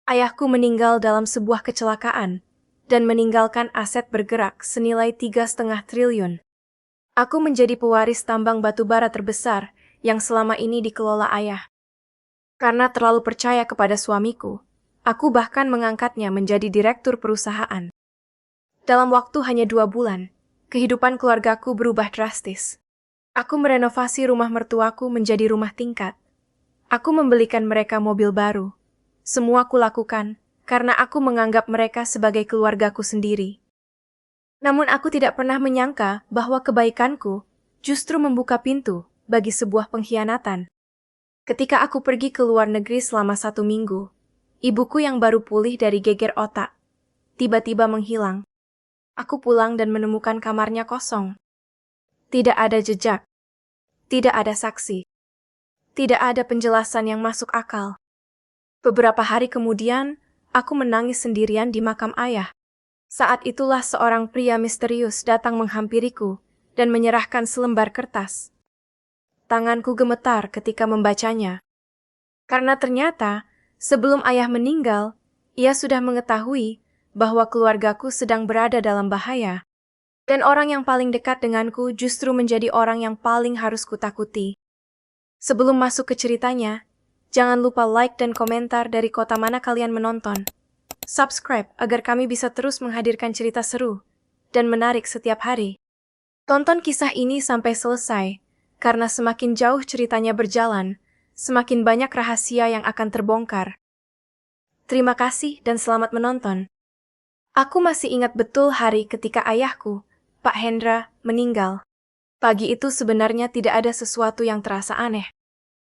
Ayahku meninggal dalam sebuah kecelakaan dan meninggalkan aset bergerak senilai 3,5 triliun. Aku menjadi pewaris tambang batubara terbesar yang selama ini dikelola ayah. Karena terlalu percaya kepada suamiku, aku bahkan mengangkatnya menjadi direktur perusahaan. Dalam waktu hanya 2 bulan, kehidupan keluargaku berubah drastis. Aku merenovasi rumah mertuaku menjadi rumah tingkat. Aku membelikan mereka mobil baru. Semua kulakukan karena aku menganggap mereka sebagai keluargaku sendiri. Namun aku tidak pernah menyangka bahwa kebaikanku justru membuka pintu bagi sebuah pengkhianatan. Ketika aku pergi ke luar negeri selama 1 minggu, ibuku yang baru pulih dari geger otak tiba-tiba menghilang. Aku pulang dan menemukan kamarnya kosong. Tidak ada jejak. Tidak ada saksi. Tidak ada penjelasan yang masuk akal. Beberapa hari kemudian, aku menangis sendirian di makam ayah. Saat itulah seorang pria misterius datang menghampiriku dan menyerahkan selembar kertas. Tanganku gemetar ketika membacanya. Karena ternyata, sebelum ayah meninggal, ia sudah mengetahui bahwa keluargaku sedang berada dalam bahaya. Dan orang yang paling dekat denganku justru menjadi orang yang paling harus kutakuti. Sebelum masuk ke ceritanya, jangan lupa like dan komentar dari kota mana kalian menonton. Subscribe agar kami bisa terus menghadirkan cerita seru dan menarik setiap hari. Tonton kisah ini sampai selesai, karena semakin jauh ceritanya berjalan, semakin banyak rahasia yang akan terbongkar. Terima kasih dan selamat menonton. Aku masih ingat betul hari ketika ayahku, Pak Hendra, meninggal. Pagi itu sebenarnya tidak ada sesuatu yang terasa aneh.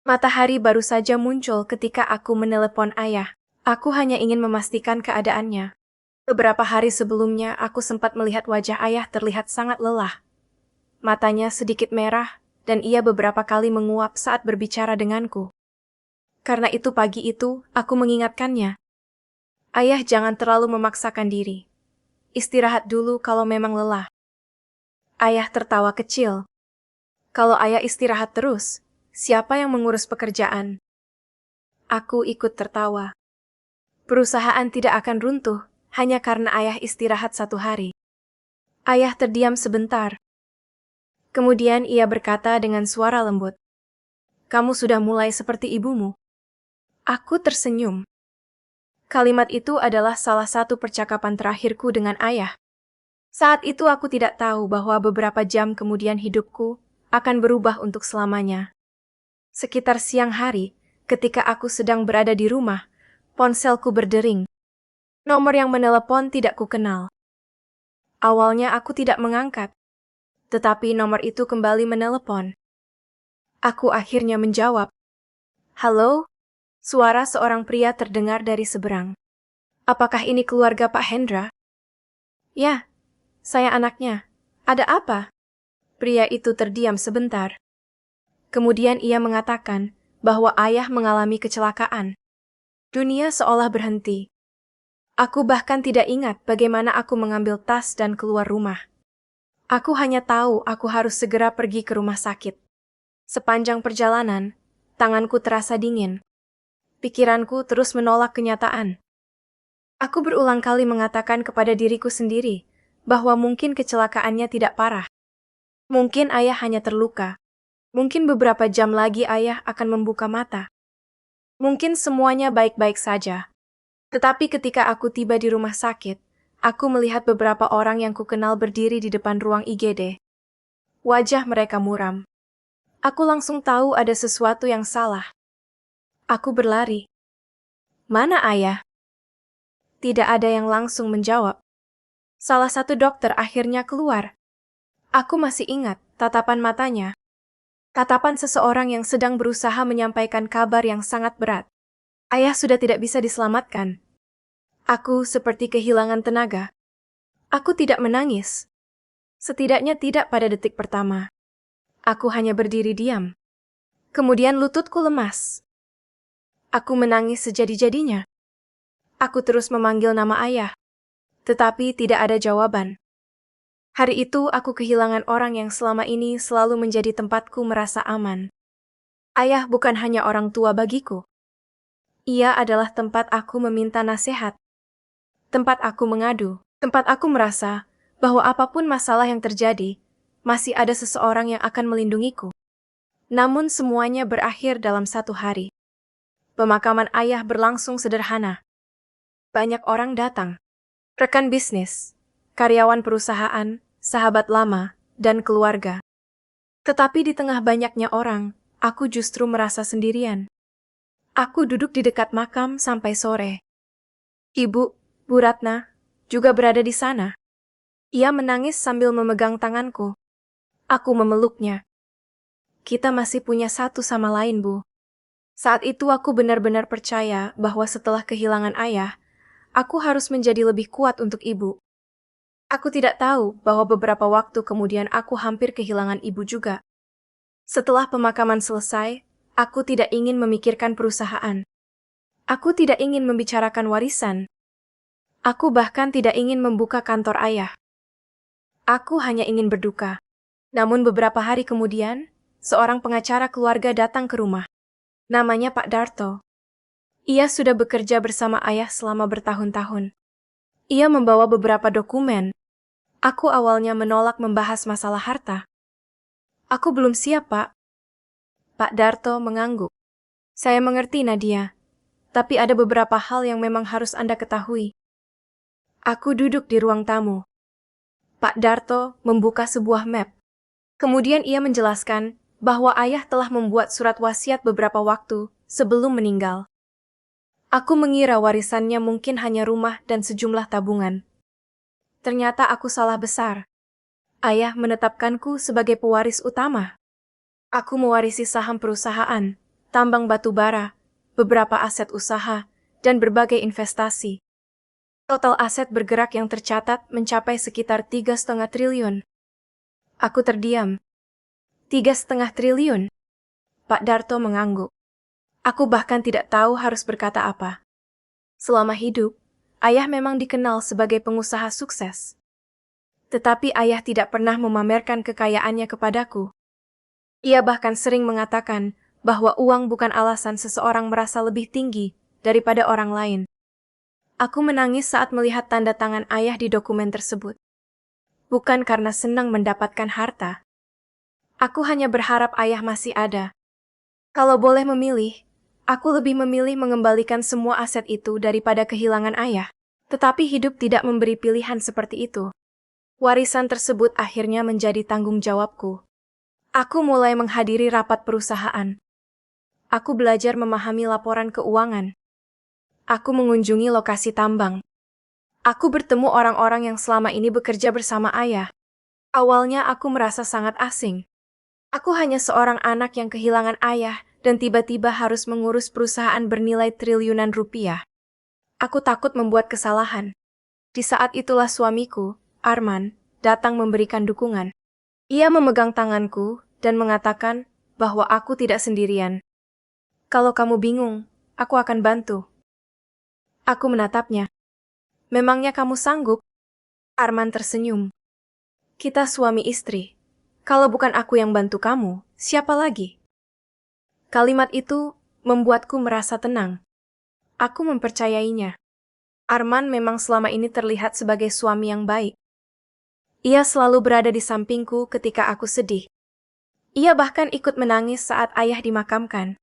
Matahari baru saja muncul ketika aku menelepon ayah. Aku hanya ingin memastikan keadaannya. Beberapa hari sebelumnya, aku sempat melihat wajah ayah terlihat sangat lelah. Matanya sedikit merah, dan ia beberapa kali menguap saat berbicara denganku. Karena itu pagi itu, aku mengingatkannya. Ayah, jangan terlalu memaksakan diri. Istirahat dulu kalau memang lelah. Ayah tertawa kecil. Kalau ayah istirahat terus, siapa yang mengurus pekerjaan? Aku ikut tertawa. Perusahaan tidak akan runtuh hanya karena ayah istirahat 1 hari. Ayah terdiam sebentar. Kemudian ia berkata dengan suara lembut, "Kamu sudah mulai seperti ibumu." Aku tersenyum. Kalimat itu adalah salah satu percakapan terakhirku dengan ayah. Saat itu aku tidak tahu bahwa beberapa jam kemudian hidupku akan berubah untuk selamanya. Sekitar siang hari, ketika aku sedang berada di rumah, ponselku berdering. Nomor yang menelepon tidak kukenal. Awalnya aku tidak mengangkat, tetapi nomor itu kembali menelepon. Aku akhirnya menjawab. "Halo?" Suara seorang pria terdengar dari seberang. "Apakah ini keluarga Pak Hendra?" "Ya, saya anaknya. Ada apa?" Pria itu terdiam sebentar. Kemudian ia mengatakan bahwa ayah mengalami kecelakaan. Dunia seolah berhenti. Aku bahkan tidak ingat bagaimana aku mengambil tas dan keluar rumah. Aku hanya tahu aku harus segera pergi ke rumah sakit. Sepanjang perjalanan, tanganku terasa dingin. Pikiranku terus menolak kenyataan. Aku berulang kali mengatakan kepada diriku sendiri bahwa mungkin kecelakaannya tidak parah. Mungkin ayah hanya terluka. Mungkin beberapa jam lagi ayah akan membuka mata. Mungkin semuanya baik-baik saja. Tetapi ketika aku tiba di rumah sakit, aku melihat beberapa orang yang kukenal berdiri di depan ruang IGD. Wajah mereka muram. Aku langsung tahu ada sesuatu yang salah. Aku berlari. "Mana ayah?" Tidak ada yang langsung menjawab. Salah satu dokter akhirnya keluar. Aku masih ingat tatapan matanya. Tatapan seseorang yang sedang berusaha menyampaikan kabar yang sangat berat. Ayah sudah tidak bisa diselamatkan. Aku seperti kehilangan tenaga. Aku tidak menangis. Setidaknya tidak pada detik pertama. Aku hanya berdiri diam. Kemudian lututku lemas. Aku menangis sejadi-jadinya. Aku terus memanggil nama ayah. Tetapi tidak ada jawaban. Hari itu aku kehilangan orang yang selama ini selalu menjadi tempatku merasa aman. Ayah bukan hanya orang tua bagiku. Ia adalah tempat aku meminta nasihat, tempat aku mengadu, tempat aku merasa bahwa apapun masalah yang terjadi, masih ada seseorang yang akan melindungiku. Namun semuanya berakhir dalam satu hari. Pemakaman ayah berlangsung sederhana. Banyak orang datang. Rekan bisnis, karyawan perusahaan, sahabat lama, dan keluarga. Tetapi di tengah banyaknya orang, aku justru merasa sendirian. Aku duduk di dekat makam sampai sore. Ibu, Bu Ratna, juga berada di sana. Ia menangis sambil memegang tanganku. Aku memeluknya. Kita masih punya satu sama lain, Bu. Saat itu aku benar-benar percaya bahwa setelah kehilangan ayah, aku harus menjadi lebih kuat untuk ibu. Aku tidak tahu bahwa beberapa waktu kemudian aku hampir kehilangan ibu juga. Setelah pemakaman selesai, aku tidak ingin memikirkan perusahaan. Aku tidak ingin membicarakan warisan. Aku bahkan tidak ingin membuka kantor ayah. Aku hanya ingin berduka. Namun beberapa hari kemudian, seorang pengacara keluarga datang ke rumah. Namanya Pak Darto. Ia sudah bekerja bersama ayah selama bertahun-tahun. Ia membawa beberapa dokumen. Aku awalnya menolak membahas masalah harta. Aku belum siap, Pak. Pak Darto mengangguk. Saya mengerti, Nadia. Tapi ada beberapa hal yang memang harus Anda ketahui. Aku duduk di ruang tamu. Pak Darto membuka sebuah map. Kemudian ia menjelaskan bahwa ayah telah membuat surat wasiat beberapa waktu sebelum meninggal. Aku mengira warisannya mungkin hanya rumah dan sejumlah tabungan. Ternyata aku salah besar. Ayah menetapkanku sebagai pewaris utama. Aku mewarisi saham perusahaan, tambang batu bara, beberapa aset usaha, dan berbagai investasi. Total aset bergerak yang tercatat mencapai sekitar 3,5 triliun. Aku terdiam. 3,5 triliun? Pak Darto mengangguk. Aku bahkan tidak tahu harus berkata apa. Selama hidup, ayah memang dikenal sebagai pengusaha sukses. Tetapi ayah tidak pernah memamerkan kekayaannya kepadaku. Ia bahkan sering mengatakan bahwa uang bukan alasan seseorang merasa lebih tinggi daripada orang lain. Aku menangis saat melihat tanda tangan ayah di dokumen tersebut. Bukan karena senang mendapatkan harta. Aku hanya berharap ayah masih ada. Kalau boleh memilih, aku lebih memilih mengembalikan semua aset itu daripada kehilangan ayah. Tetapi hidup tidak memberi pilihan seperti itu. Warisan tersebut akhirnya menjadi tanggung jawabku. Aku mulai menghadiri rapat perusahaan. Aku belajar memahami laporan keuangan. Aku mengunjungi lokasi tambang. Aku bertemu orang-orang yang selama ini bekerja bersama ayah. Awalnya aku merasa sangat asing. Aku hanya seorang anak yang kehilangan ayah dan tiba-tiba harus mengurus perusahaan bernilai triliunan rupiah. Aku takut membuat kesalahan. Di saat itulah suamiku, Arman, datang memberikan dukungan. Ia memegang tanganku dan mengatakan bahwa aku tidak sendirian. Kalau kamu bingung, aku akan bantu. Aku menatapnya. Memangnya kamu sanggup? Arman tersenyum. Kita suami istri. Kalau bukan aku yang bantu kamu, siapa lagi? Kalimat itu membuatku merasa tenang. Aku mempercayainya. Arman memang selama ini terlihat sebagai suami yang baik. Ia selalu berada di sampingku ketika aku sedih. Ia bahkan ikut menangis saat ayah dimakamkan.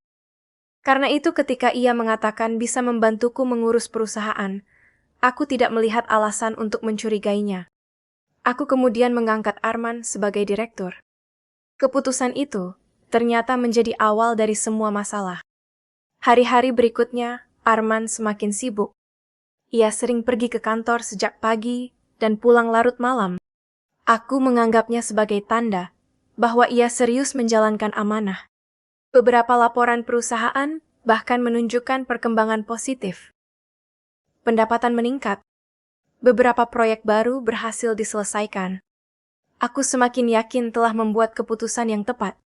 Karena itu ketika ia mengatakan bisa membantuku mengurus perusahaan, aku tidak melihat alasan untuk mencurigainya. Aku kemudian mengangkat Arman sebagai direktur. Keputusan itu ternyata menjadi awal dari semua masalah. Hari-hari berikutnya, Arman semakin sibuk. Ia sering pergi ke kantor sejak pagi dan pulang larut malam. Aku menganggapnya sebagai tanda bahwa ia serius menjalankan amanah. Beberapa laporan perusahaan bahkan menunjukkan perkembangan positif. Pendapatan meningkat. Beberapa proyek baru berhasil diselesaikan. Aku semakin yakin telah membuat keputusan yang tepat.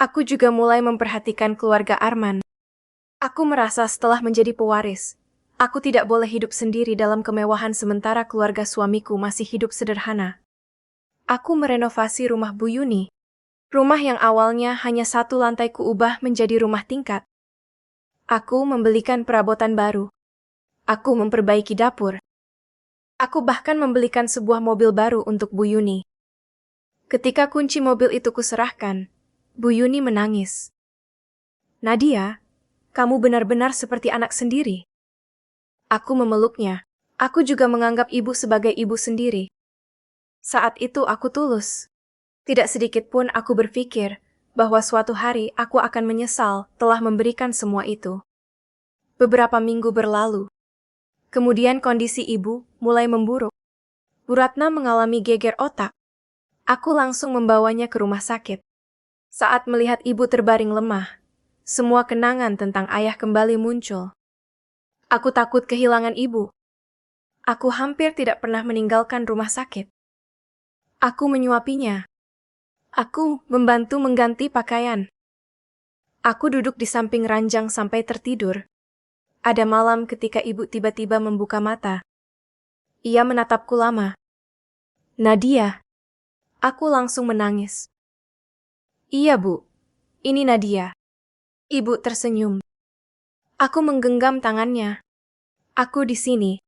Aku juga mulai memperhatikan keluarga Arman. Aku merasa setelah menjadi pewaris, aku tidak boleh hidup sendiri dalam kemewahan sementara keluarga suamiku masih hidup sederhana. Aku merenovasi rumah Bu Yuni. Rumah yang awalnya hanya satu lantai kuubah menjadi rumah tingkat. Aku membelikan perabotan baru. Aku memperbaiki dapur. Aku bahkan membelikan sebuah mobil baru untuk Bu Yuni. Ketika kunci mobil itu kuserahkan, Bu Yuni menangis. Nadia, kamu benar-benar seperti anak sendiri. Aku memeluknya. Aku juga menganggap ibu sebagai ibu sendiri. Saat itu aku tulus. Tidak sedikit pun aku berpikir bahwa suatu hari aku akan menyesal telah memberikan semua itu. Beberapa minggu berlalu. Kemudian kondisi ibu mulai memburuk. Bu Ratna mengalami geger otak. Aku langsung membawanya ke rumah sakit. Saat melihat ibu terbaring lemah, semua kenangan tentang ayah kembali muncul. Aku takut kehilangan ibu. Aku hampir tidak pernah meninggalkan rumah sakit. Aku menyuapinya. Aku membantu mengganti pakaian. Aku duduk di samping ranjang sampai tertidur. Ada malam ketika ibu tiba-tiba membuka mata. Ia menatapku lama. Nadia. Aku langsung menangis. Iya, Bu. Ini Nadia. Ibu tersenyum. Aku menggenggam tangannya. Aku di sini.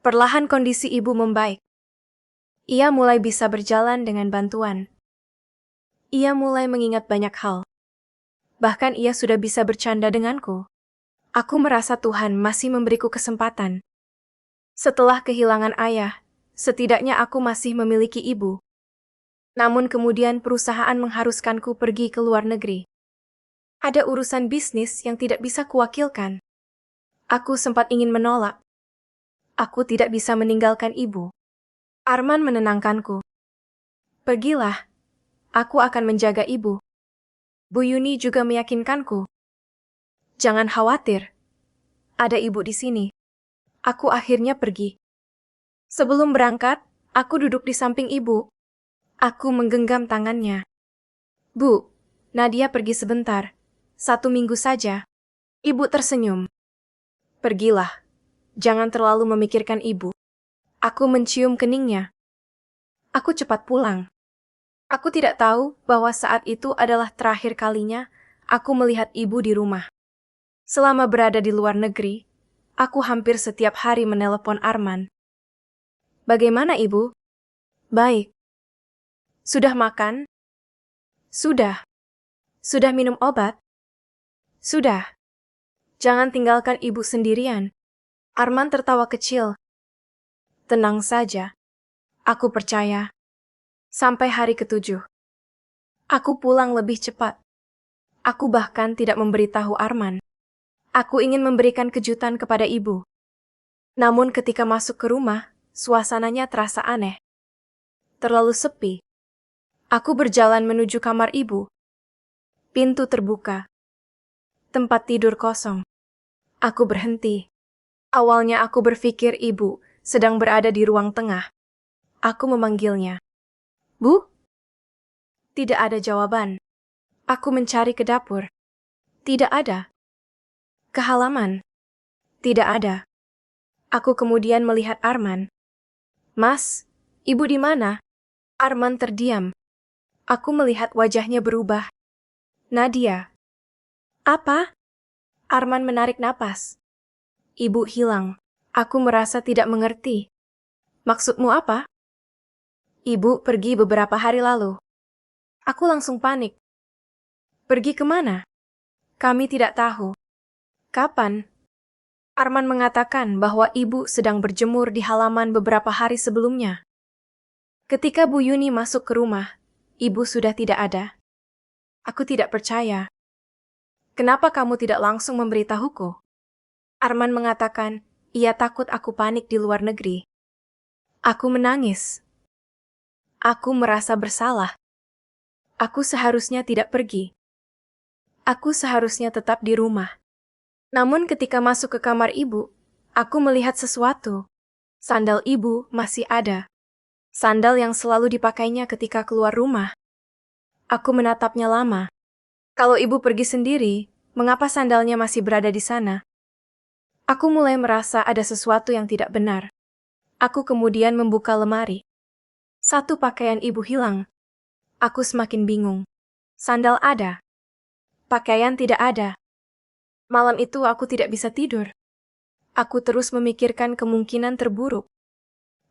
Perlahan kondisi ibu membaik. Ia mulai bisa berjalan dengan bantuan. Ia mulai mengingat banyak hal. Bahkan ia sudah bisa bercanda denganku. Aku merasa Tuhan masih memberiku kesempatan. Setelah kehilangan ayah, setidaknya aku masih memiliki ibu. Namun kemudian perusahaan mengharuskanku pergi ke luar negeri. Ada urusan bisnis yang tidak bisa kuwakilkan. Aku sempat ingin menolak. Aku tidak bisa meninggalkan ibu. Arman menenangkanku. Pergilah. Aku akan menjaga ibu. Bu Yuni juga meyakinkanku. Jangan khawatir. Ada ibu di sini. Aku akhirnya pergi. Sebelum berangkat, aku duduk di samping ibu. Aku menggenggam tangannya. Bu, Nadia pergi sebentar. 1 minggu saja. Ibu tersenyum. Pergilah. Jangan terlalu memikirkan ibu. Aku mencium keningnya. Aku cepat pulang. Aku tidak tahu bahwa saat itu adalah terakhir kalinya aku melihat ibu di rumah. Selama berada di luar negeri, aku hampir setiap hari menelepon Arman. Bagaimana ibu? Baik. Sudah makan? Sudah. Sudah minum obat? Sudah. Jangan tinggalkan ibu sendirian. Arman tertawa kecil. Tenang saja. Aku percaya. Sampai hari ke-7. Aku pulang lebih cepat. Aku bahkan tidak memberitahu Arman. Aku ingin memberikan kejutan kepada ibu. Namun ketika masuk ke rumah, suasananya terasa aneh. Terlalu sepi. Aku berjalan menuju kamar ibu. Pintu terbuka. Tempat tidur kosong. Aku berhenti. Awalnya aku berpikir ibu sedang berada di ruang tengah. Aku memanggilnya. Bu? Tidak ada jawaban. Aku mencari ke dapur. Tidak ada. Ke halaman. Tidak ada. Aku kemudian melihat Arman. Mas, ibu di mana? Arman terdiam. Aku melihat wajahnya berubah. Nadia. Apa? Arman menarik napas. Ibu hilang. Aku merasa tidak mengerti. Maksudmu apa? Ibu pergi beberapa hari lalu. Aku langsung panik. Pergi kemana? Kami tidak tahu. Kapan? Arman mengatakan bahwa ibu sedang berjemur di halaman beberapa hari sebelumnya. Ketika Bu Yuni masuk ke rumah, ibu sudah tidak ada. Aku tidak percaya. Kenapa kamu tidak langsung memberitahuku? Arman mengatakan, ia takut aku panik di luar negeri. Aku menangis. Aku merasa bersalah. Aku seharusnya tidak pergi. Aku seharusnya tetap di rumah. Namun ketika masuk ke kamar ibu, aku melihat sesuatu. Sandal ibu masih ada. Sandal yang selalu dipakainya ketika keluar rumah. Aku menatapnya lama. Kalau ibu pergi sendiri, mengapa sandalnya masih berada di sana? Aku mulai merasa ada sesuatu yang tidak benar. Aku kemudian membuka lemari. Satu pakaian ibu hilang. Aku semakin bingung. Sandal ada. Pakaian tidak ada. Malam itu aku tidak bisa tidur. Aku terus memikirkan kemungkinan terburuk.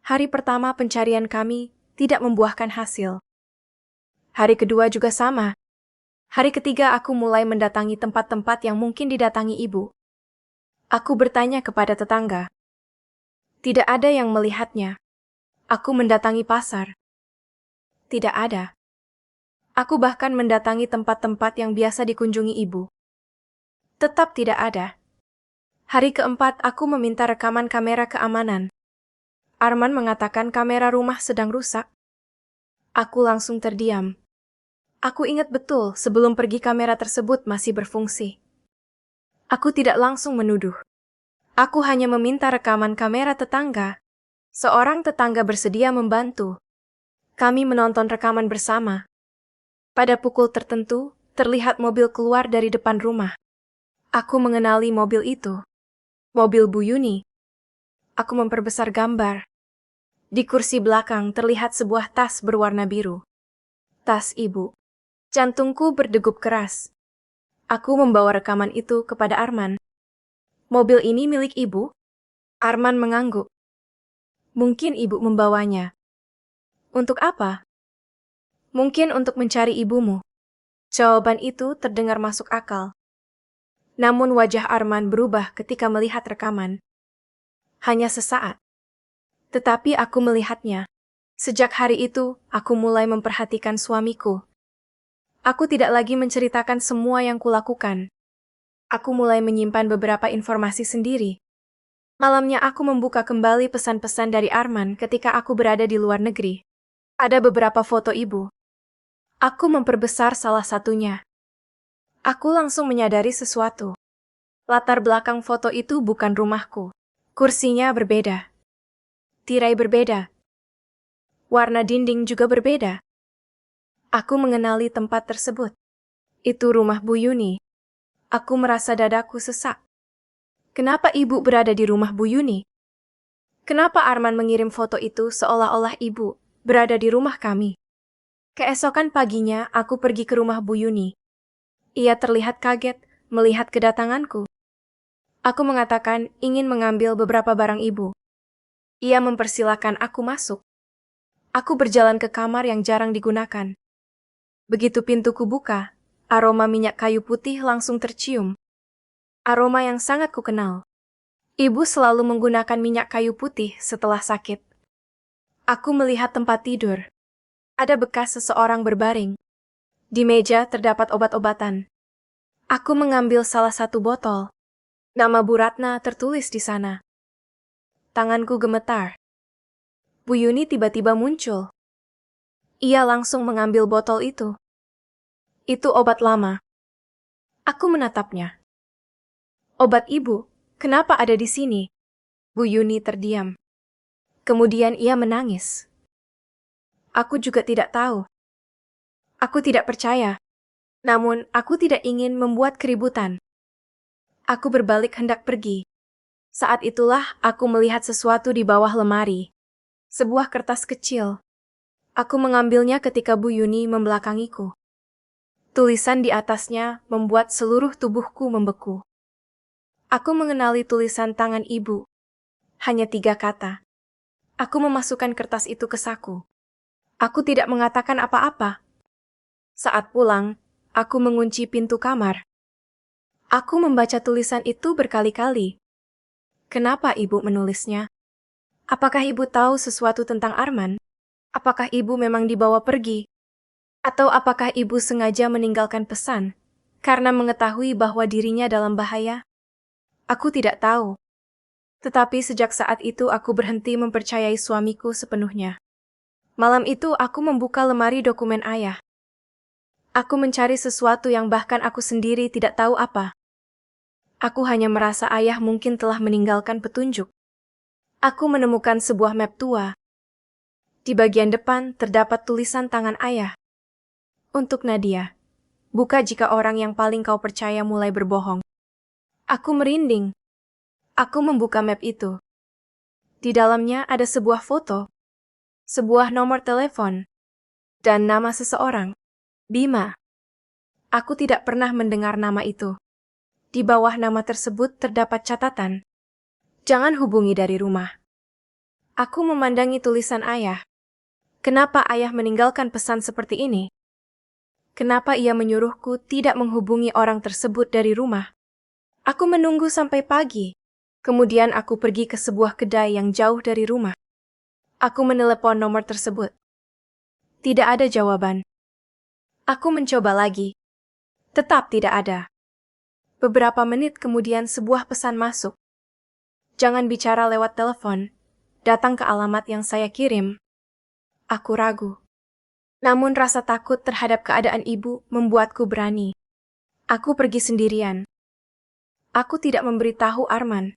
Hari pertama pencarian kami tidak membuahkan hasil. Hari kedua juga sama. Hari ketiga aku mulai mendatangi tempat-tempat yang mungkin didatangi ibu. Aku bertanya kepada tetangga. Tidak ada yang melihatnya. Aku mendatangi pasar. Tidak ada. Aku bahkan mendatangi tempat-tempat yang biasa dikunjungi ibu. Tetap tidak ada. Hari keempat aku meminta rekaman kamera keamanan. Arman mengatakan kamera rumah sedang rusak. Aku langsung terdiam. Aku ingat betul sebelum pergi kamera tersebut masih berfungsi. Aku tidak langsung menuduh. Aku hanya meminta rekaman kamera tetangga. Seorang tetangga bersedia membantu. Kami menonton rekaman bersama. Pada pukul tertentu, terlihat mobil keluar dari depan rumah. Aku mengenali mobil itu. Mobil Bu Yuni. Aku memperbesar gambar. Di kursi belakang terlihat sebuah tas berwarna biru. Tas ibu. Jantungku berdegup keras. Aku membawa rekaman itu kepada Arman. Mobil ini milik ibu? Arman mengangguk. Mungkin ibu membawanya. Untuk apa? Mungkin untuk mencari ibumu. Jawaban itu terdengar masuk akal. Namun wajah Arman berubah ketika melihat rekaman. Hanya sesaat. Tetapi aku melihatnya. Sejak hari itu, aku mulai memperhatikan suamiku. Aku tidak lagi menceritakan semua yang kulakukan. Aku mulai menyimpan beberapa informasi sendiri. Malamnya aku membuka kembali pesan-pesan dari Arman ketika aku berada di luar negeri. Ada beberapa foto ibu. Aku memperbesar salah satunya. Aku langsung menyadari sesuatu. Latar belakang foto itu bukan rumahku. Kursinya berbeda. Tirai berbeda. Warna dinding juga berbeda. Aku mengenali tempat tersebut. Itu rumah Bu Yuni. Aku merasa dadaku sesak. Kenapa ibu berada di rumah Bu Yuni? Kenapa Arman mengirim foto itu seolah-olah ibu berada di rumah kami? Keesokan paginya, aku pergi ke rumah Bu Yuni. Ia terlihat kaget melihat kedatanganku. Aku mengatakan ingin mengambil beberapa barang ibu. Ia mempersilahkan aku masuk. Aku berjalan ke kamar yang jarang digunakan. Begitu pintuku buka, aroma minyak kayu putih langsung tercium. Aroma yang sangat kukenal. Ibu selalu menggunakan minyak kayu putih setelah sakit. Aku melihat tempat tidur. Ada bekas seseorang berbaring. Di meja terdapat obat-obatan. Aku mengambil salah satu botol. Nama Bu Ratna tertulis di sana. Tanganku gemetar. Bu Yuni tiba-tiba muncul. Ia langsung mengambil botol itu. Itu obat lama. Aku menatapnya. Obat ibu, kenapa ada di sini? Bu Yuni terdiam. Kemudian ia menangis. Aku juga tidak tahu. Aku tidak percaya. Namun, aku tidak ingin membuat keributan. Aku berbalik hendak pergi. Saat itulah aku melihat sesuatu di bawah lemari. Sebuah kertas kecil. Aku mengambilnya ketika Bu Yuni membelakangiku. Tulisan di atasnya membuat seluruh tubuhku membeku. Aku mengenali tulisan tangan ibu. Hanya 3 kata. Aku memasukkan kertas itu ke saku. Aku tidak mengatakan apa-apa. Saat pulang, aku mengunci pintu kamar. Aku membaca tulisan itu berkali-kali. Kenapa ibu menulisnya? Apakah ibu tahu sesuatu tentang Arman? Apakah ibu memang dibawa pergi? Atau apakah ibu sengaja meninggalkan pesan karena mengetahui bahwa dirinya dalam bahaya? Aku tidak tahu. Tetapi sejak saat itu aku berhenti mempercayai suamiku sepenuhnya. Malam itu aku membuka lemari dokumen ayah. Aku mencari sesuatu yang bahkan aku sendiri tidak tahu apa. Aku hanya merasa ayah mungkin telah meninggalkan petunjuk. Aku menemukan sebuah map tua. Di bagian depan terdapat tulisan tangan ayah. Untuk Nadia, buka jika orang yang paling kau percaya mulai berbohong. Aku merinding. Aku membuka map itu. Di dalamnya ada sebuah foto, sebuah nomor telepon, dan nama seseorang, Bima. Aku tidak pernah mendengar nama itu. Di bawah nama tersebut terdapat catatan, "Jangan hubungi dari rumah." Aku memandangi tulisan ayah. Kenapa ayah meninggalkan pesan seperti ini? Kenapa ia menyuruhku tidak menghubungi orang tersebut dari rumah? Aku menunggu sampai pagi. Kemudian aku pergi ke sebuah kedai yang jauh dari rumah. Aku menelepon nomor tersebut. Tidak ada jawaban. Aku mencoba lagi. Tetap tidak ada. Beberapa menit kemudian sebuah pesan masuk. "Jangan bicara lewat telepon. Datang ke alamat yang saya kirim." Aku ragu. Namun rasa takut terhadap keadaan ibu membuatku berani. Aku pergi sendirian. Aku tidak memberitahu Arman.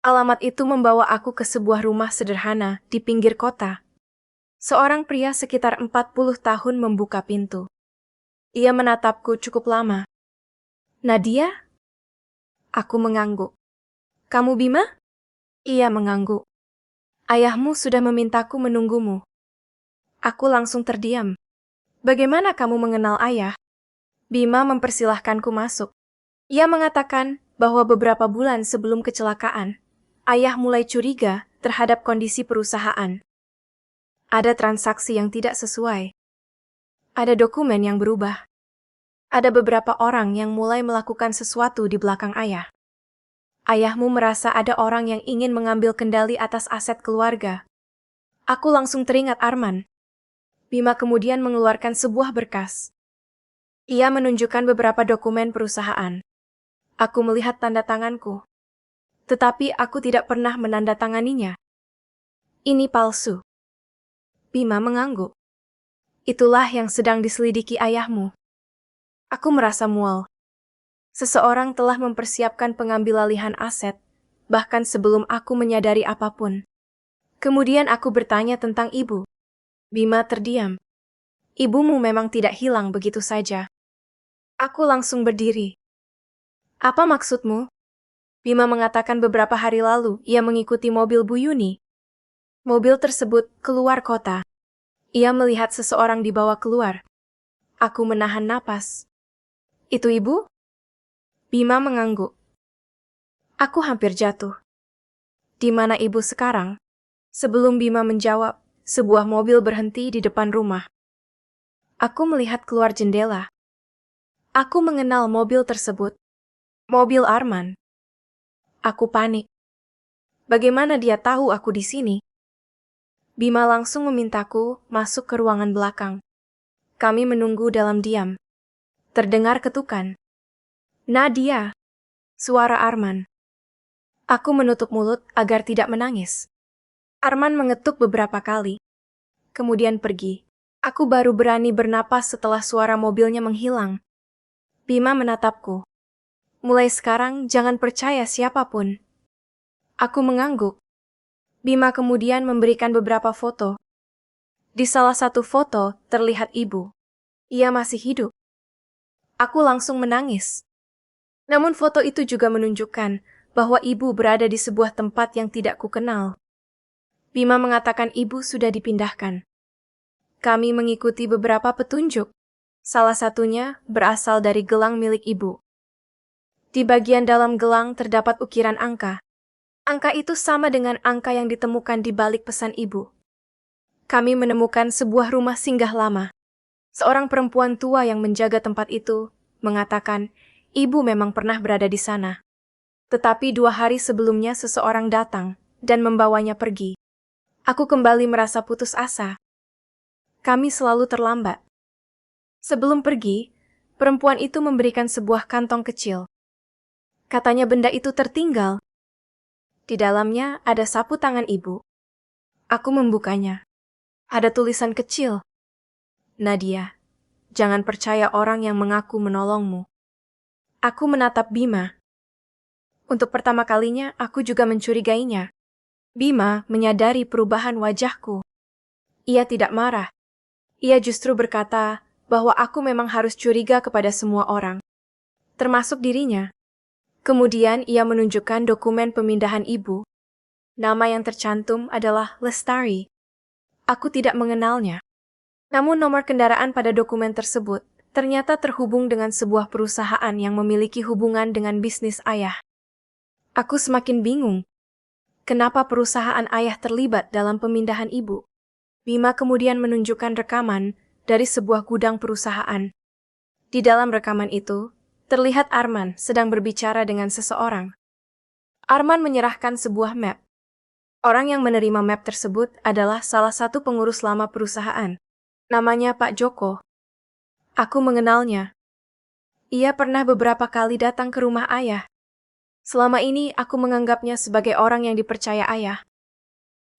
Alamat itu membawa aku ke sebuah rumah sederhana di pinggir kota. Seorang pria sekitar 40 tahun membuka pintu. Ia menatapku cukup lama. "Nadia?" Aku mengangguk. "Kamu Bima?" Ia mengangguk. "Ayahmu sudah memintaku menunggumu." Aku langsung terdiam. "Bagaimana kamu mengenal ayah?" Bima mempersilahkanku masuk. Ia mengatakan bahwa beberapa bulan sebelum kecelakaan, ayah mulai curiga terhadap kondisi perusahaan. Ada transaksi yang tidak sesuai. Ada dokumen yang berubah. Ada beberapa orang yang mulai melakukan sesuatu di belakang ayah. Ayahmu merasa ada orang yang ingin mengambil kendali atas aset keluarga. Aku langsung teringat Arman. Bima kemudian mengeluarkan sebuah berkas. Ia menunjukkan beberapa dokumen perusahaan. Aku melihat tanda tanganku. Tetapi aku tidak pernah menandatanganinya. Ini palsu. Bima mengangguk. Itulah yang sedang diselidiki ayahmu. Aku merasa mual. Seseorang telah mempersiapkan pengambilalihan aset, bahkan sebelum aku menyadari apapun. Kemudian aku bertanya tentang ibu. Bima terdiam. "Ibumu memang tidak hilang begitu saja." Aku langsung berdiri. "Apa maksudmu?" Bima mengatakan beberapa hari lalu ia mengikuti mobil Bu Yuni. Mobil tersebut keluar kota. Ia melihat seseorang dibawa keluar. Aku menahan napas. "Itu ibu?" Bima mengangguk. Aku hampir jatuh. "Di mana ibu sekarang?" Sebelum Bima menjawab, sebuah mobil berhenti di depan rumah. Aku melihat keluar jendela. Aku mengenal mobil tersebut. Mobil Arman. Aku panik. Bagaimana dia tahu aku di sini? Bima langsung memintaku masuk ke ruangan belakang. Kami menunggu dalam diam. Terdengar ketukan. "Nadia!" Suara Arman. Aku menutup mulut agar tidak menangis. Arman mengetuk beberapa kali. Kemudian pergi. Aku baru berani bernapas setelah suara mobilnya menghilang. Bima menatapku. "Mulai sekarang jangan percaya siapapun." Aku mengangguk. Bima kemudian memberikan beberapa foto. Di salah satu foto terlihat ibu. Ia masih hidup. Aku langsung menangis. Namun foto itu juga menunjukkan bahwa ibu berada di sebuah tempat yang tidak kukenal. Bima mengatakan ibu sudah dipindahkan. Kami mengikuti beberapa petunjuk. Salah satunya berasal dari gelang milik ibu. Di bagian dalam gelang terdapat ukiran angka. Angka itu sama dengan angka yang ditemukan di balik pesan ibu. Kami menemukan sebuah rumah singgah lama. Seorang perempuan tua yang menjaga tempat itu mengatakan ibu memang pernah berada di sana. Tetapi 2 hari sebelumnya seseorang datang dan membawanya pergi. Aku kembali merasa putus asa. Kami selalu terlambat. Sebelum pergi, perempuan itu memberikan sebuah kantong kecil. Katanya benda itu tertinggal. Di dalamnya ada sapu tangan ibu. Aku membukanya. Ada tulisan kecil. "Nadia, jangan percaya orang yang mengaku menolongmu." Aku menatap Bima. Untuk pertama kalinya, aku juga mencurigainya. Bima menyadari perubahan wajahku. Ia tidak marah. Ia justru berkata bahwa aku memang harus curiga kepada semua orang, termasuk dirinya. Kemudian ia menunjukkan dokumen pemindahan ibu. Nama yang tercantum adalah Lestari. Aku tidak mengenalnya. Namun nomor kendaraan pada dokumen tersebut ternyata terhubung dengan sebuah perusahaan yang memiliki hubungan dengan bisnis ayah. Aku semakin bingung. Kenapa perusahaan ayah terlibat dalam pemindahan ibu? Bima kemudian menunjukkan rekaman dari sebuah gudang perusahaan. Di dalam rekaman itu, terlihat Arman sedang berbicara dengan seseorang. Arman menyerahkan sebuah map. Orang yang menerima map tersebut adalah salah satu pengurus lama perusahaan. Namanya Pak Joko. Aku mengenalnya. Ia pernah beberapa kali datang ke rumah ayah. Selama ini aku menganggapnya sebagai orang yang dipercaya ayah.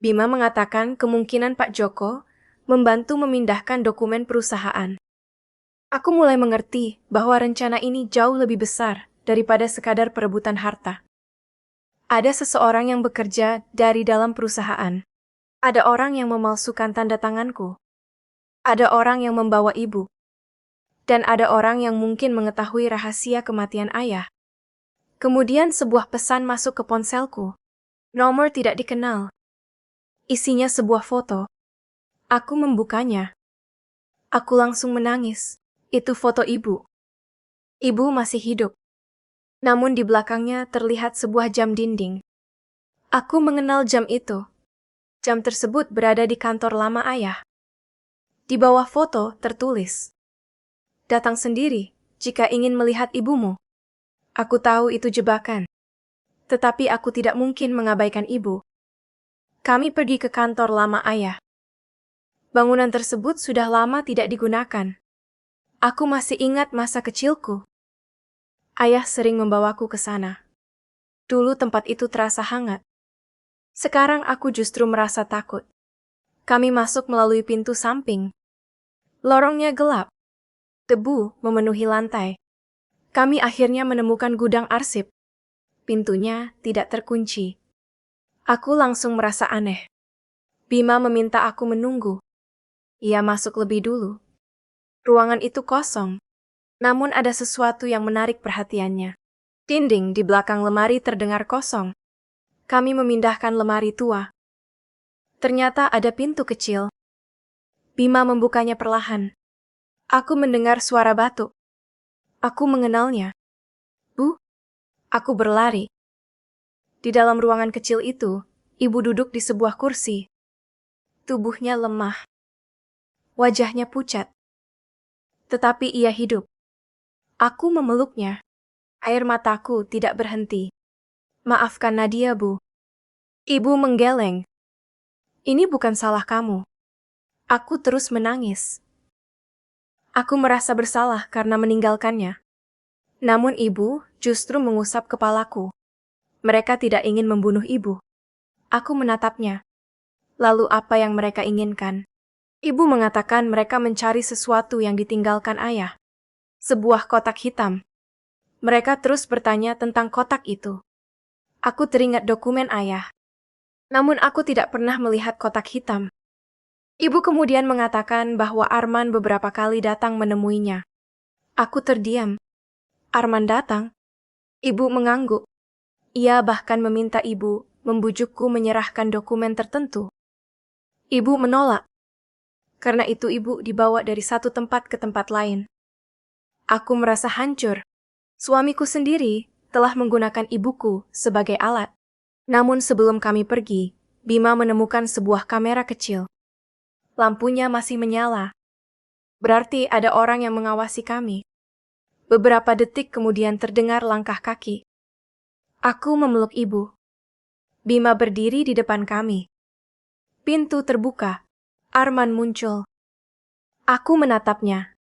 Bima mengatakan kemungkinan Pak Joko membantu memindahkan dokumen perusahaan. Aku mulai mengerti bahwa rencana ini jauh lebih besar daripada sekadar perebutan harta. Ada seseorang yang bekerja dari dalam perusahaan. Ada orang yang memalsukan tanda tanganku. Ada orang yang membawa ibu. Dan ada orang yang mungkin mengetahui rahasia kematian ayah. Kemudian sebuah pesan masuk ke ponselku. Nomor tidak dikenal. Isinya sebuah foto. Aku membukanya. Aku langsung menangis. Itu foto ibu. Ibu masih hidup. Namun di belakangnya terlihat sebuah jam dinding. Aku mengenal jam itu. Jam tersebut berada di kantor lama ayah. Di bawah foto tertulis, "Datang sendiri jika ingin melihat ibumu." Aku tahu itu jebakan. Tetapi aku tidak mungkin mengabaikan ibu. Kami pergi ke kantor lama ayah. Bangunan tersebut sudah lama tidak digunakan. Aku masih ingat masa kecilku. Ayah sering membawaku ke sana. Dulu tempat itu terasa hangat. Sekarang aku justru merasa takut. Kami masuk melalui pintu samping. Lorongnya gelap. Debu memenuhi lantai. Kami akhirnya menemukan gudang arsip. Pintunya tidak terkunci. Aku langsung merasa aneh. Bima meminta aku menunggu. Ia masuk lebih dulu. Ruangan itu kosong. Namun ada sesuatu yang menarik perhatiannya. Dinding di belakang lemari terdengar kosong. Kami memindahkan lemari tua. Ternyata ada pintu kecil. Bima membukanya perlahan. Aku mendengar suara batuk. Aku mengenalnya. Bu, aku berlari. Di dalam ruangan kecil itu, ibu duduk di sebuah kursi. Tubuhnya lemah. Wajahnya pucat. Tetapi ia hidup. Aku memeluknya. Air mataku tidak berhenti. Maafkan Nadia, Bu. Ibu menggeleng. Ini bukan salah kamu. Aku terus menangis. Aku merasa bersalah karena meninggalkannya. Namun ibu justru mengusap kepalaku. Mereka tidak ingin membunuh ibu. Aku menatapnya. Lalu apa yang mereka inginkan? Ibu mengatakan mereka mencari sesuatu yang ditinggalkan ayah. Sebuah kotak hitam. Mereka terus bertanya tentang kotak itu. Aku teringat dokumen ayah. Namun aku tidak pernah melihat kotak hitam. Ibu kemudian mengatakan bahwa Arman beberapa kali datang menemuinya. Aku terdiam. Arman datang. Ibu mengangguk. Ia bahkan meminta ibu membujukku menyerahkan dokumen tertentu. Ibu menolak. Karena itu ibu dibawa dari satu tempat ke tempat lain. Aku merasa hancur. Suamiku sendiri telah menggunakan ibuku sebagai alat. Namun sebelum kami pergi, Bima menemukan sebuah kamera kecil. Lampunya masih menyala. Berarti ada orang yang mengawasi kami. Beberapa detik kemudian terdengar langkah kaki. Aku memeluk ibu. Bima berdiri di depan kami. Pintu terbuka. Arman muncul. Aku menatapnya.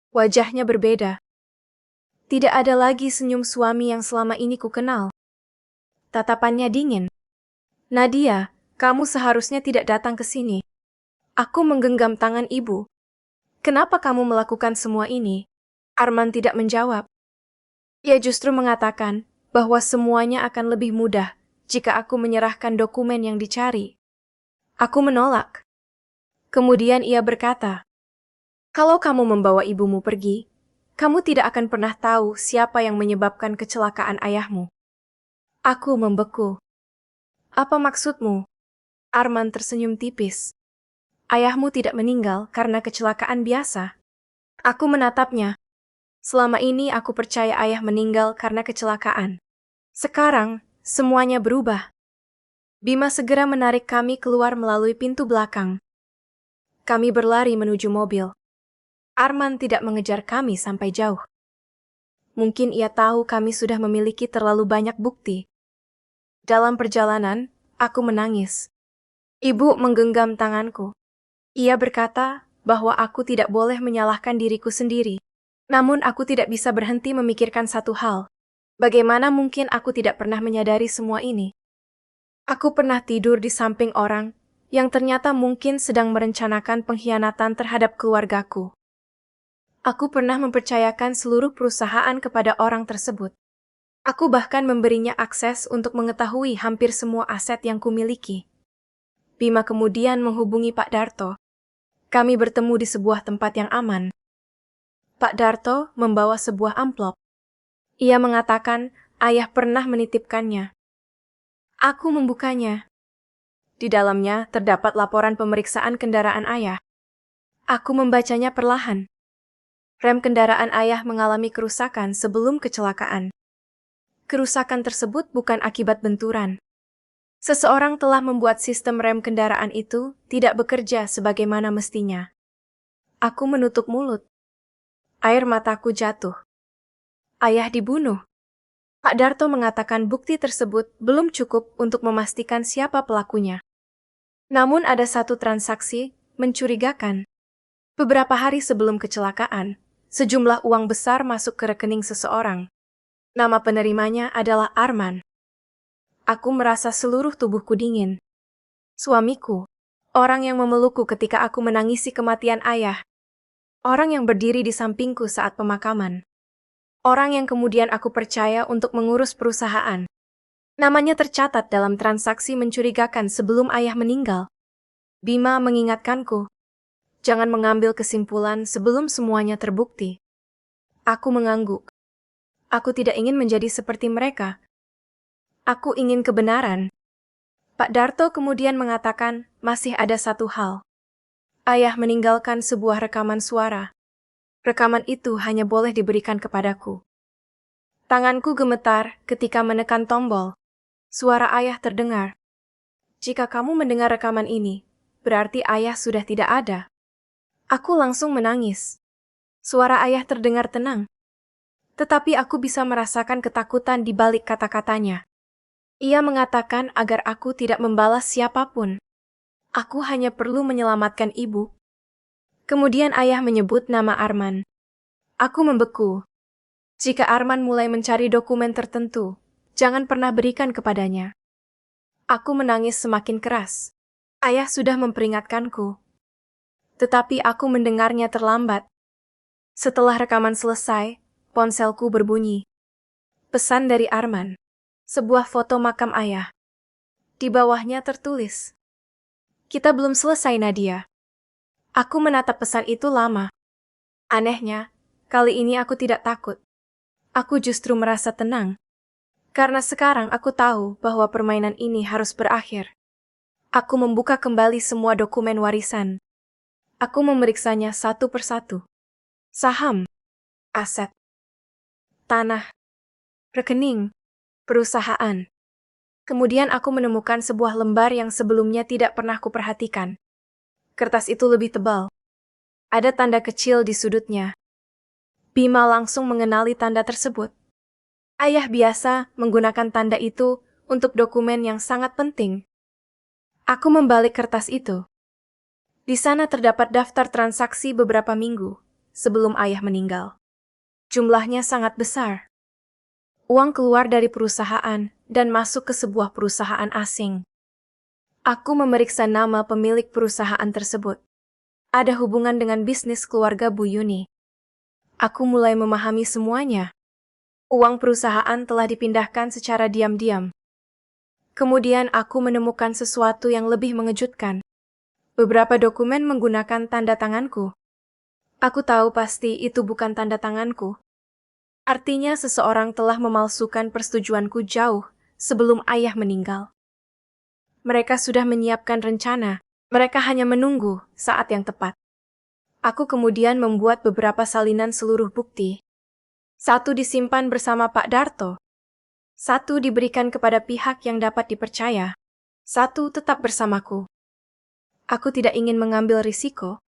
Wajahnya berbeda. Tidak ada lagi senyum suami yang selama ini ku kenal. Tatapannya dingin. Nadia, kamu seharusnya tidak datang ke sini. Aku menggenggam tangan ibu. Kenapa kamu melakukan semua ini? Arman tidak menjawab. Ia justru mengatakan bahwa semuanya akan lebih mudah jika aku menyerahkan dokumen yang dicari. Aku menolak. Kemudian ia berkata, "Kalau kamu membawa ibumu pergi, kamu tidak akan pernah tahu siapa yang menyebabkan kecelakaan ayahmu." Aku membeku. Apa maksudmu? Arman tersenyum tipis. Ayahmu tidak meninggal karena kecelakaan biasa. Aku menatapnya. Selama ini aku percaya ayah meninggal karena kecelakaan. Sekarang, semuanya berubah. Bima segera menarik kami keluar melalui pintu belakang. Kami berlari menuju mobil. Arman tidak mengejar kami sampai jauh. Mungkin ia tahu kami sudah memiliki terlalu banyak bukti. Dalam perjalanan, aku menangis. Ibu menggenggam tanganku. Ia berkata bahwa aku tidak boleh menyalahkan diriku sendiri. Namun aku tidak bisa berhenti memikirkan satu hal. Bagaimana mungkin aku tidak pernah menyadari semua ini? Aku pernah tidur di samping orang yang ternyata mungkin sedang merencanakan pengkhianatan terhadap keluargaku. Aku pernah mempercayakan seluruh perusahaan kepada orang tersebut. Aku bahkan memberinya akses untuk mengetahui hampir semua aset yang kumiliki. Bima kemudian menghubungi Pak Darto. Kami bertemu di sebuah tempat yang aman. Pak Darto membawa sebuah amplop. Ia mengatakan ayah pernah menitipkannya. Aku membukanya. Di dalamnya terdapat laporan pemeriksaan kendaraan ayah. Aku membacanya perlahan. Rem kendaraan ayah mengalami kerusakan sebelum kecelakaan. Kerusakan tersebut bukan akibat benturan. Seseorang telah membuat sistem rem kendaraan itu tidak bekerja sebagaimana mestinya. Aku menutup mulut. Air mataku jatuh. Ayah dibunuh. Pak Darto mengatakan bukti tersebut belum cukup untuk memastikan siapa pelakunya. Namun ada satu transaksi mencurigakan. Beberapa hari sebelum kecelakaan, sejumlah uang besar masuk ke rekening seseorang. Nama penerimanya adalah Arman. Aku merasa seluruh tubuhku dingin. Suamiku, orang yang memelukku ketika aku menangisi kematian ayah. Orang yang berdiri di sampingku saat pemakaman. Orang yang kemudian aku percaya untuk mengurus perusahaan. Namanya tercatat dalam transaksi mencurigakan sebelum ayah meninggal. Bima mengingatkanku, jangan mengambil kesimpulan sebelum semuanya terbukti. Aku mengangguk. Aku tidak ingin menjadi seperti mereka. Aku ingin kebenaran. Pak Darto kemudian mengatakan masih ada satu hal. Ayah meninggalkan sebuah rekaman suara. Rekaman itu hanya boleh diberikan kepadaku. Tanganku gemetar ketika menekan tombol. Suara ayah terdengar. Jika kamu mendengar rekaman ini, berarti ayah sudah tidak ada. Aku langsung menangis. Suara ayah terdengar tenang. Tetapi aku bisa merasakan ketakutan di balik kata-katanya. Ia mengatakan agar aku tidak membalas siapapun. Aku hanya perlu menyelamatkan ibu. Kemudian ayah menyebut nama Arman. Aku membeku. Jika Arman mulai mencari dokumen tertentu, jangan pernah berikan kepadanya. Aku menangis semakin keras. Ayah sudah memperingatkanku. Tetapi aku mendengarnya terlambat. Setelah rekaman selesai, ponselku berbunyi. Pesan dari Arman. Sebuah foto makam ayah. Di bawahnya tertulis, "Kita belum selesai, Nadia." Aku menatap pesan itu lama. Anehnya, kali ini aku tidak takut. Aku justru merasa tenang. Karena sekarang aku tahu bahwa permainan ini harus berakhir. Aku membuka kembali semua dokumen warisan. Aku memeriksanya satu persatu. Saham, aset, tanah, rekening, perusahaan. Kemudian aku menemukan sebuah lembar yang sebelumnya tidak pernah kuperhatikan. Kertas itu lebih tebal. Ada tanda kecil di sudutnya. Bima langsung mengenali tanda tersebut. Ayah biasa menggunakan tanda itu untuk dokumen yang sangat penting. Aku membalik kertas itu. Di sana terdapat daftar transaksi beberapa minggu sebelum ayah meninggal. Jumlahnya sangat besar. Uang keluar dari perusahaan dan masuk ke sebuah perusahaan asing. Aku memeriksa nama pemilik perusahaan tersebut. Ada hubungan dengan bisnis keluarga Bu Yuni. Aku mulai memahami semuanya. Uang perusahaan telah dipindahkan secara diam-diam. Kemudian aku menemukan sesuatu yang lebih mengejutkan. Beberapa dokumen menggunakan tanda tanganku. Aku tahu pasti itu bukan tanda tanganku. Artinya seseorang telah memalsukan persetujuanku jauh sebelum ayah meninggal. Mereka sudah menyiapkan rencana. Mereka hanya menunggu saat yang tepat. Aku kemudian membuat beberapa salinan seluruh bukti. Satu disimpan bersama Pak Darto. Satu diberikan kepada pihak yang dapat dipercaya. Satu tetap bersamaku. Aku tidak ingin mengambil risiko.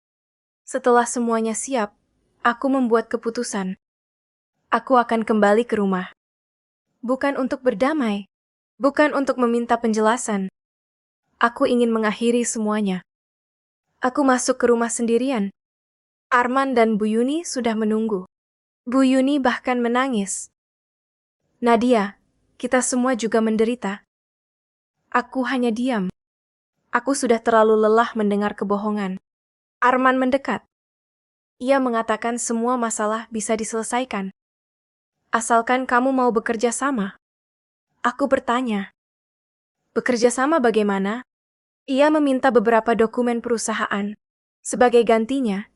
Setelah semuanya siap, aku membuat keputusan. Aku akan kembali ke rumah. Bukan untuk berdamai. Bukan untuk meminta penjelasan. Aku ingin mengakhiri semuanya. Aku masuk ke rumah sendirian. Arman dan Bu Yuni sudah menunggu. Bu Yuni bahkan menangis. Nadia, kita semua juga menderita. Aku hanya diam. Aku sudah terlalu lelah mendengar kebohongan. Arman mendekat. Ia mengatakan semua masalah bisa diselesaikan. Asalkan kamu mau bekerja sama. Aku bertanya. Bekerja sama bagaimana? Ia meminta beberapa dokumen perusahaan. Sebagai gantinya,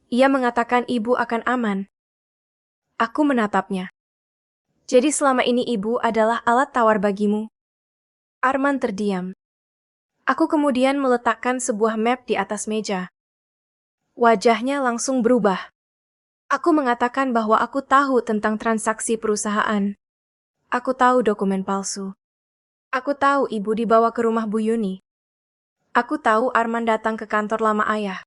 ia mengatakan ibu akan aman. Aku menatapnya. Jadi selama ini ibu adalah alat tawar bagimu? Arman terdiam. Aku kemudian meletakkan sebuah map di atas meja. Wajahnya langsung berubah. Aku mengatakan bahwa aku tahu tentang transaksi perusahaan. Aku tahu dokumen palsu. Aku tahu ibu dibawa ke rumah Bu Yuni. Aku tahu Arman datang ke kantor lama ayah.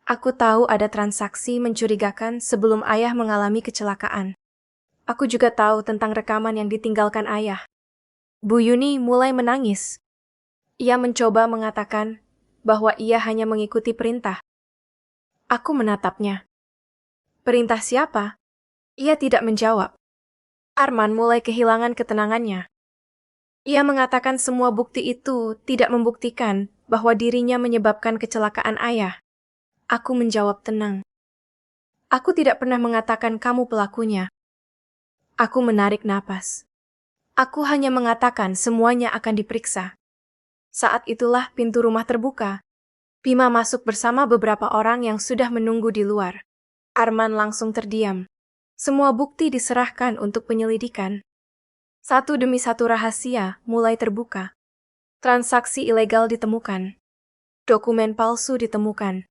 Aku tahu ada transaksi mencurigakan sebelum ayah mengalami kecelakaan. Aku juga tahu tentang rekaman yang ditinggalkan ayah. Bu Yuni mulai menangis. Ia mencoba mengatakan bahwa ia hanya mengikuti perintah. Aku menatapnya. Perintah siapa? Ia tidak menjawab. Arman mulai kehilangan ketenangannya. Ia mengatakan semua bukti itu tidak membuktikan bahwa dirinya menyebabkan kecelakaan ayah. Aku menjawab tenang. Aku tidak pernah mengatakan kamu pelakunya. Aku menarik napas. Aku hanya mengatakan semuanya akan diperiksa. Saat itulah pintu rumah terbuka. Bima masuk bersama beberapa orang yang sudah menunggu di luar. Arman langsung terdiam. Semua bukti diserahkan untuk penyelidikan. Satu demi satu rahasia mulai terbuka. Transaksi ilegal ditemukan. Dokumen palsu ditemukan.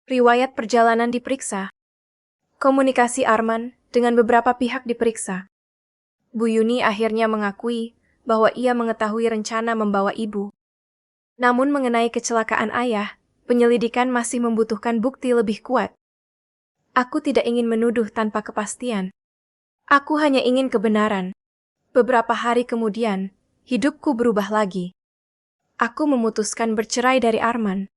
Riwayat perjalanan diperiksa. Komunikasi Arman dengan beberapa pihak diperiksa. Bu Yuni akhirnya mengakui bahwa ia mengetahui rencana membawa ibu. Namun mengenai kecelakaan ayah, penyelidikan masih membutuhkan bukti lebih kuat. Aku tidak ingin menuduh tanpa kepastian. Aku hanya ingin kebenaran. Beberapa hari kemudian, hidupku berubah lagi. Aku memutuskan bercerai dari Arman.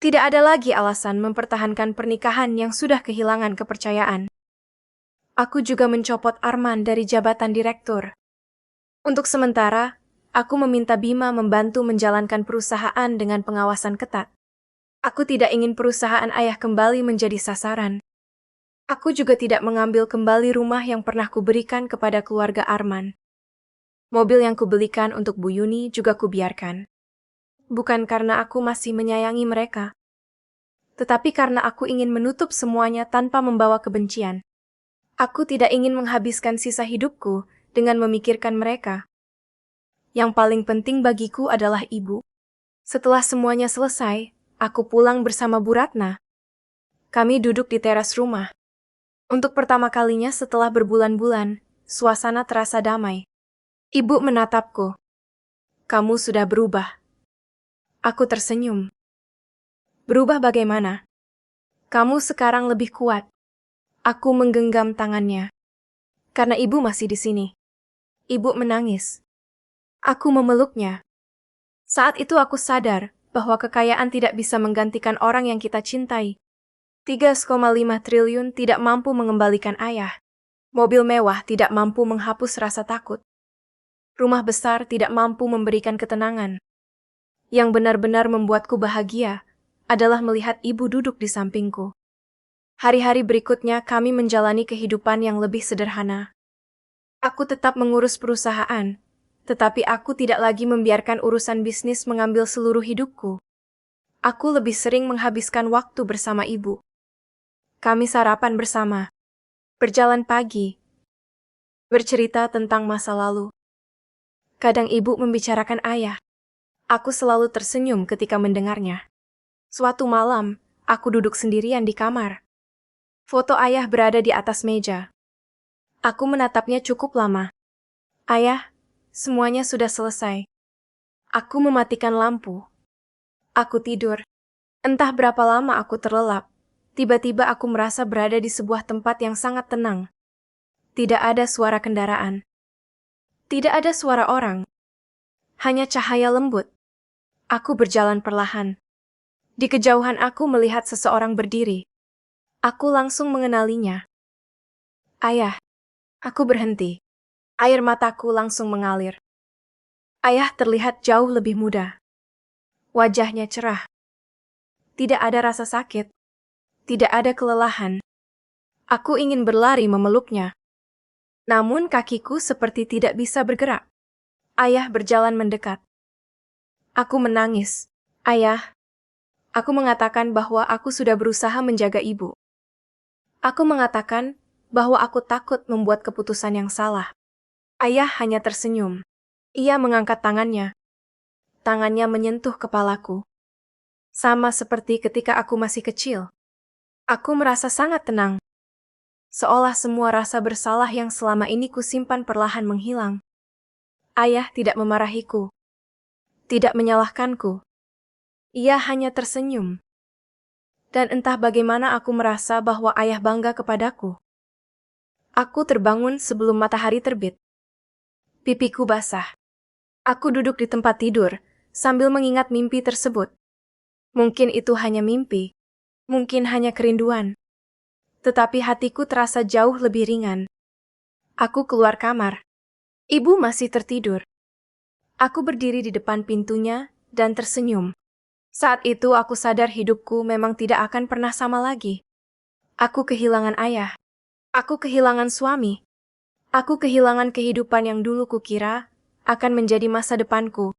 Tidak ada lagi alasan mempertahankan pernikahan yang sudah kehilangan kepercayaan. Aku juga mencopot Arman dari jabatan direktur. Untuk sementara, aku meminta Bima membantu menjalankan perusahaan dengan pengawasan ketat. Aku tidak ingin perusahaan ayah kembali menjadi sasaran. Aku juga tidak mengambil kembali rumah yang pernah kuberikan kepada keluarga Arman. Mobil yang kubelikan untuk Bu Yuni juga kubiarkan. Bukan karena aku masih menyayangi mereka, tetapi karena aku ingin menutup semuanya tanpa membawa kebencian. Aku tidak ingin menghabiskan sisa hidupku dengan memikirkan mereka. Yang paling penting bagiku adalah ibu. Setelah semuanya selesai, aku pulang bersama Bu Ratna. Kami duduk di teras rumah. Untuk pertama kalinya setelah berbulan-bulan, suasana terasa damai. Ibu menatapku. Kamu sudah berubah. Aku tersenyum. Berubah bagaimana? Kamu sekarang lebih kuat. Aku menggenggam tangannya. Karena ibu masih di sini. Ibu menangis. Aku memeluknya. Saat itu aku sadar bahwa kekayaan tidak bisa menggantikan orang yang kita cintai. 3,5 triliun tidak mampu mengembalikan ayah. Mobil mewah tidak mampu menghapus rasa takut. Rumah besar tidak mampu memberikan ketenangan. Yang benar-benar membuatku bahagia adalah melihat ibu duduk di sampingku. Hari-hari berikutnya kami menjalani kehidupan yang lebih sederhana. Aku tetap mengurus perusahaan, tetapi aku tidak lagi membiarkan urusan bisnis mengambil seluruh hidupku. Aku lebih sering menghabiskan waktu bersama ibu. Kami sarapan bersama, berjalan pagi, bercerita tentang masa lalu. Kadang ibu membicarakan ayah. Aku selalu tersenyum ketika mendengarnya. Suatu malam, Aku duduk sendirian di kamar. Foto ayah berada di atas meja. Aku menatapnya cukup lama. Ayah, semuanya sudah selesai. Aku mematikan lampu. Aku tidur. Entah berapa lama aku terlelap. Tiba-tiba aku merasa berada di sebuah tempat yang sangat tenang. Tidak ada suara kendaraan. Tidak ada suara orang. Hanya cahaya lembut. Aku berjalan perlahan. Di kejauhan aku melihat seseorang berdiri. Aku langsung mengenalinya. Ayah. Aku berhenti. Air mataku langsung mengalir. Ayah terlihat jauh lebih muda. Wajahnya cerah. Tidak ada rasa sakit. Tidak ada kelelahan. Aku ingin berlari memeluknya. Namun kakiku seperti tidak bisa bergerak. Ayah berjalan mendekat. Aku menangis. Ayah, aku mengatakan bahwa aku sudah berusaha menjaga ibu. Aku mengatakan bahwa aku takut membuat keputusan yang salah. Ayah hanya tersenyum. Ia mengangkat tangannya. Tangannya menyentuh kepalaku. Sama seperti ketika aku masih kecil. Aku merasa sangat tenang. Seolah semua rasa bersalah yang selama ini kusimpan perlahan menghilang. Ayah tidak memarahiku. Tidak menyalahkanku. Ia hanya tersenyum. Dan entah bagaimana aku merasa bahwa ayah bangga kepadaku. Aku terbangun sebelum matahari terbit. Pipiku basah. Aku duduk di tempat tidur, sambil mengingat mimpi tersebut. Mungkin itu hanya mimpi. Mungkin hanya kerinduan. Tetapi hatiku terasa jauh lebih ringan. Aku keluar kamar. Ibu masih tertidur. Aku berdiri di depan pintunya dan tersenyum. Saat itu aku sadar hidupku memang tidak akan pernah sama lagi. Aku kehilangan ayah. Aku kehilangan suami. Aku kehilangan kehidupan yang dulu kukira akan menjadi masa depanku.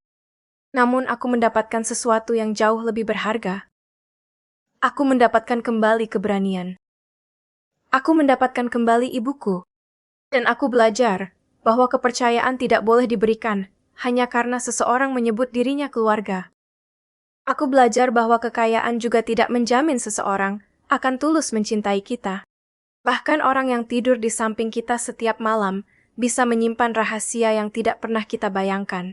Namun aku mendapatkan sesuatu yang jauh lebih berharga. Aku mendapatkan kembali keberanian. Aku mendapatkan kembali ibuku. Dan aku belajar bahwa kepercayaan tidak boleh diberikan hanya karena seseorang menyebut dirinya keluarga. Aku belajar bahwa kekayaan juga tidak menjamin seseorang akan tulus mencintai kita. Bahkan orang yang tidur di samping kita setiap malam bisa menyimpan rahasia yang tidak pernah kita bayangkan.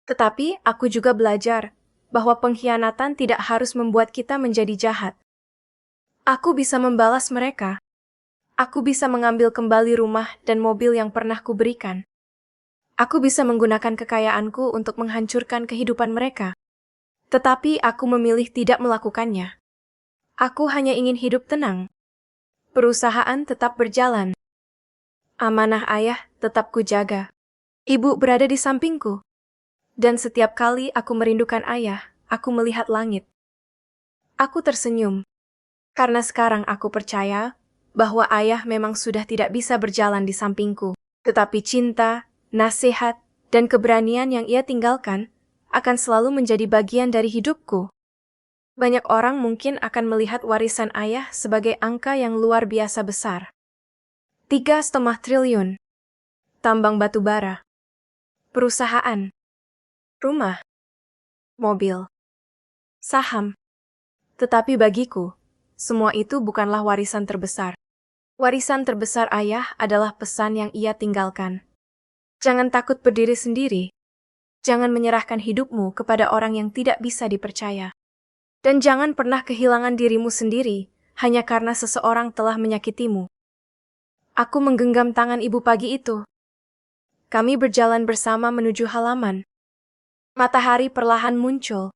Tetapi aku juga belajar bahwa pengkhianatan tidak harus membuat kita menjadi jahat. Aku bisa membalas mereka. Aku bisa mengambil kembali rumah dan mobil yang pernah kuberikan. Aku bisa menggunakan kekayaanku untuk menghancurkan kehidupan mereka. Tetapi aku memilih tidak melakukannya. Aku hanya ingin hidup tenang. Perusahaan tetap berjalan. Amanah ayah tetap kujaga. Ibu berada di sampingku. Dan setiap kali aku merindukan ayah, aku melihat langit. Aku tersenyum. Karena sekarang aku percaya bahwa ayah memang sudah tidak bisa berjalan di sampingku. Tetapi cinta, nasihat, dan keberanian yang ia tinggalkan akan selalu menjadi bagian dari hidupku. Banyak orang mungkin akan melihat warisan ayah sebagai angka yang luar biasa besar. 3,5 triliun. Tambang batu bara. Perusahaan. Rumah. Mobil. Saham. Tetapi bagiku, semua itu bukanlah warisan terbesar. Warisan terbesar ayah adalah pesan yang ia tinggalkan. Jangan takut berdiri sendiri. Jangan menyerahkan hidupmu kepada orang yang tidak bisa dipercaya. Dan jangan pernah kehilangan dirimu sendiri hanya karena seseorang telah menyakitimu. Aku menggenggam tangan ibu pagi itu. Kami berjalan bersama menuju halaman. Matahari perlahan muncul.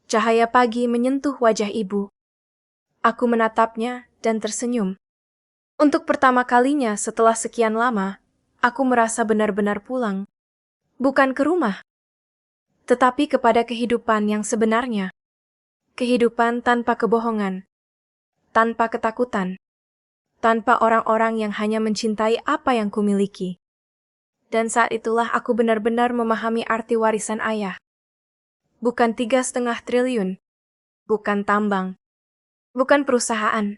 Cahaya pagi menyentuh wajah ibu. Aku menatapnya dan tersenyum. Untuk pertama kalinya setelah sekian lama, aku merasa benar-benar pulang. Bukan ke rumah, tetapi kepada kehidupan yang sebenarnya. Kehidupan tanpa kebohongan, tanpa ketakutan, tanpa orang-orang yang hanya mencintai apa yang kumiliki. Dan saat itulah aku benar-benar memahami arti warisan ayah. Bukan 3,5 triliun, bukan tambang, bukan perusahaan,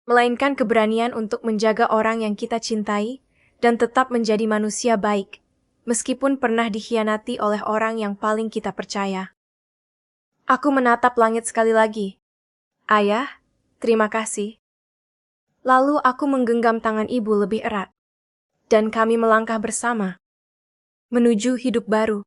melainkan keberanian untuk menjaga orang yang kita cintai dan tetap menjadi manusia baik, meskipun pernah dikhianati oleh orang yang paling kita percaya. Aku menatap langit sekali lagi. Ayah, terima kasih. Lalu aku menggenggam tangan ibu lebih erat. Dan kami melangkah bersama menuju hidup baru.